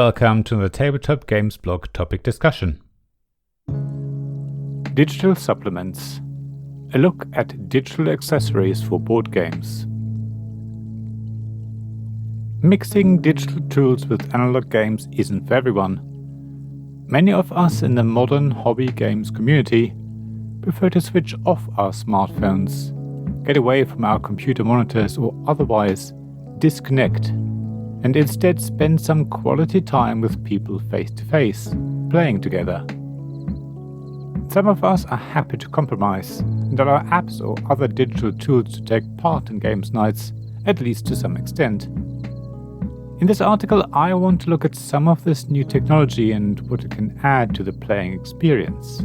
welcome to the Tabletop Games blog topic discussion. Digital supplements. A look at digital accessories for board games. Mixing digital tools with analog games isn't for everyone. Many of us in the modern hobby games community prefer to switch off our smartphones, get away from our computer monitors or otherwise disconnect, and instead spend some quality time with people face to face, playing together. Some of us are happy to compromise and allow apps or other digital tools to take part in games nights, at least to some extent. In this article, I want to look at some of this new technology and what it can add to the playing experience.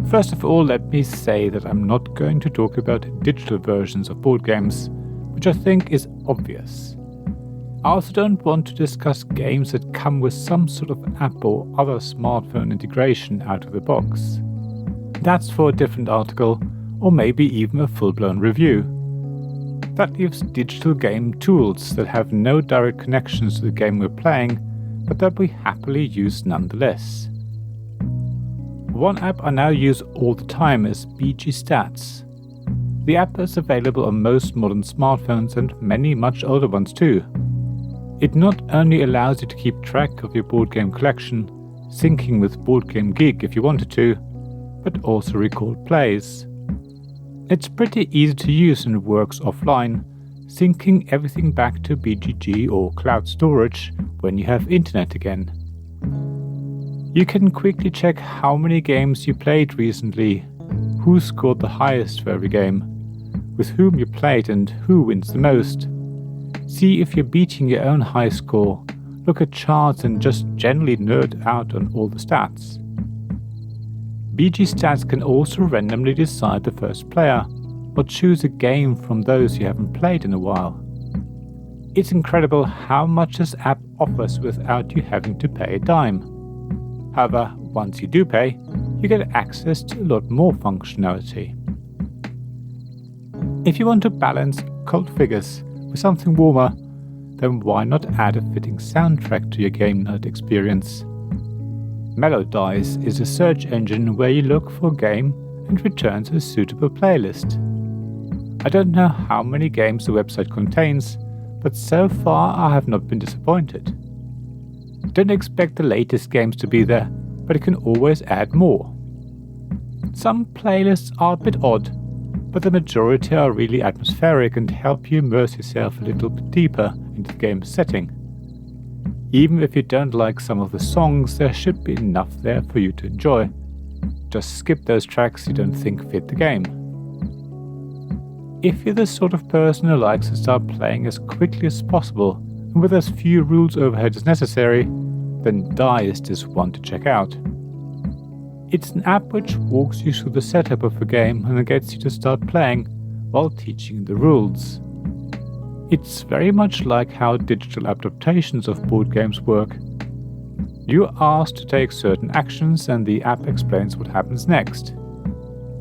First of all, let me say that I'm not going to talk about digital versions of board games, which I think is obvious. I also don't want to discuss games that come with some sort of app or other smartphone integration out of the box. That's for a different article, or maybe even a full-blown review. That leaves digital game tools that have no direct connections to the game we're playing, but that we happily use nonetheless. One app I now use all the time is BG Stats. The app is available on most modern smartphones and many much older ones too. It not only allows you to keep track of your board game collection, syncing with Board Game Geek if you wanted to, but also record plays. It's pretty easy to use and works offline, syncing everything back to BGG or cloud storage when you have internet again. You can quickly check how many games you played recently, who scored the highest for every game, with whom you played and who wins the most. See if you're beating your own high score, look at charts and just generally nerd out on all the stats. BG Stats can also randomly decide the first player, or choose a game from those you haven't played in a while. It's incredible how much this app offers without you having to pay a dime. However, once you do pay, you get access to a lot more functionality. If you want to balance cold figures with something warmer, then why not add a fitting soundtrack to your game night experience? Melodice is a search engine where you look for a game and returns a suitable playlist. I don't know how many games the website contains, but so far I have not been disappointed. Don't expect the latest games to be there, but it can always add more. Some playlists are a bit odd, but the majority are really atmospheric and help you immerse yourself a little bit deeper into the game's setting. Even if you don't like some of the songs, there should be enough there for you to enjoy. Just skip those tracks you don't think fit the game. If you're the sort of person who likes to start playing as quickly as possible and with as few rules overhead as necessary, then Dice is one to check out. It's an app which walks you through the setup of a game and then gets you to start playing while teaching you the rules. It's very much like how digital adaptations of board games work. You are asked to take certain actions and the app explains what happens next.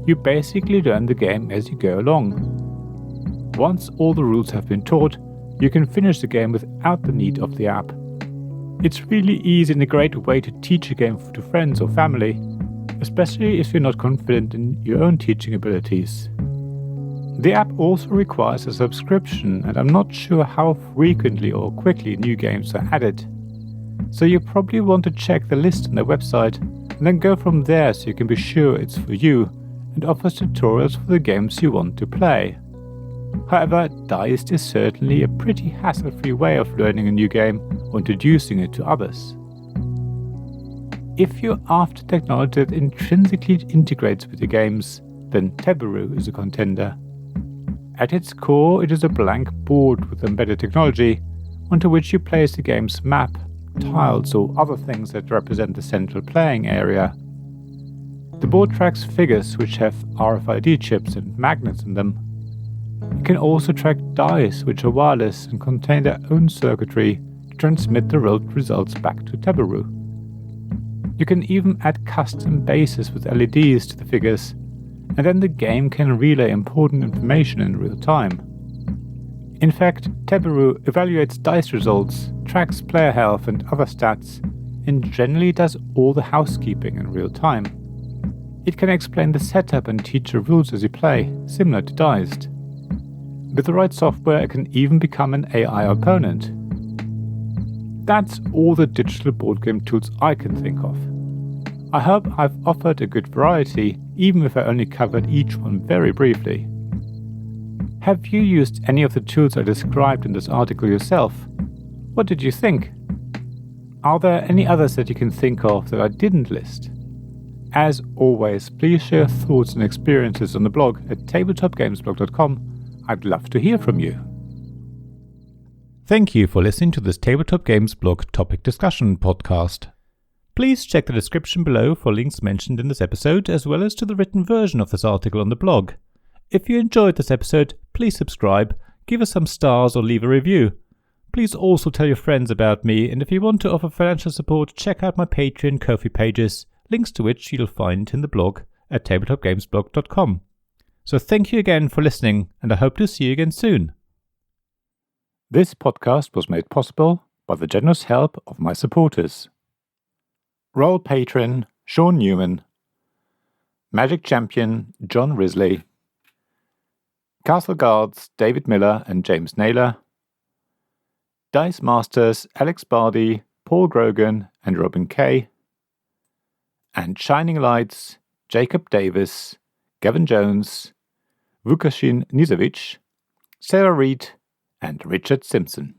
You basically learn the game as you go along. Once all the rules have been taught, you can finish the game without the need of the app. It's really easy and a great way to teach a game to friends or family, especially if you're not confident in your own teaching abilities. The app also requires a subscription, and I'm not sure how frequently or quickly new games are added. So you probably want to check the list on their website and then go from there so you can be sure it's for you and offers tutorials for the games you want to play. However, Dice is certainly a pretty hassle-free way of learning a new game or introducing it to others. If you're after technology that intrinsically integrates with your games, then Tabletop is a contender. At its core, it is a blank board with embedded technology onto which you place the game's map, tiles or other things that represent the central playing area. The board tracks figures which have RFID chips and magnets in them. It can also track dice which are wireless and contain their own circuitry to transmit the rolled results back to Tabletop. You can even add custom bases with LEDs to the figures, and then the game can relay important information in real time. In fact, Tableau evaluates dice results, tracks player health and other stats, and generally does all the housekeeping in real time. It can explain the setup and teach the rules as you play, similar to Diced. With the right software, it can even become an AI opponent. That's all the digital board game tools I can think of. I hope I've offered a good variety, even if I only covered each one very briefly. Have you used any of the tools I described in this article yourself? What did you think? Are there any others that you can think of that I didn't list? As always, please share thoughts and experiences on the blog at tabletopgamesblog.com. I'd love to hear from you. Thank you for listening to this Tabletop Games Blog topic discussion podcast. Please check the description below for links mentioned in this episode, as well as to the written version of this article on the blog. If you enjoyed this episode, please subscribe, give us some stars or leave a review. Please also tell your friends about me, and if you want to offer financial support, check out my Patreon and Ko-fi pages, links to which you'll find in the blog at tabletopgamesblog.com. So thank you again for listening, and I hope to see you again soon. This podcast was made possible by the generous help of my supporters. Royal Patron Sean Newman, Magic Champion John Risley, Castle Guards David Miller and James Naylor, Dice Masters Alex Bardi, Paul Grogan and Robin Kay, and Shining Lights Jacob Davis, Gavin Jones, Vukashin Nizovic, Sarah Reed and Richard Simpson.